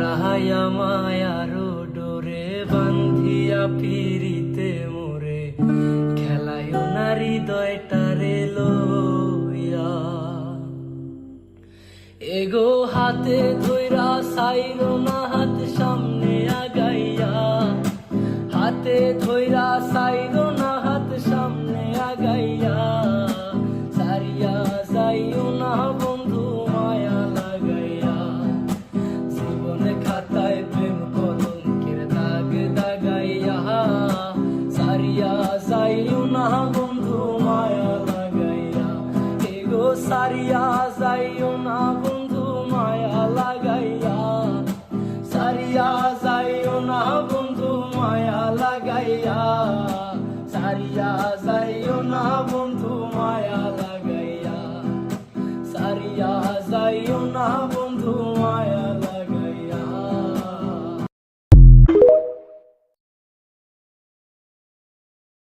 লাহাইয়া মায়ারো ডোরে বান্ধিয়া ফিরিতে মোরে খেলায় না হৃদয়টারে লইয়া। এগো হাতে ধইরা সাইরো না হাত সামনে আগাইয়া, হাতে ধইরা সাইরো না হাত সামনে আগাইয়া। সারিয়া যাইও না বন্ধু মায়া লাগাইয়া, জীবনে খাতায় প্রেম কলঙ্কের দাগ দাগাইয়া। সারিয়া যাইও না বন্ধু মায়া লাগাইয়া, এগো সারিয়া যাইও না বন্ধু মায়া লাগাইয়া। সারিয়া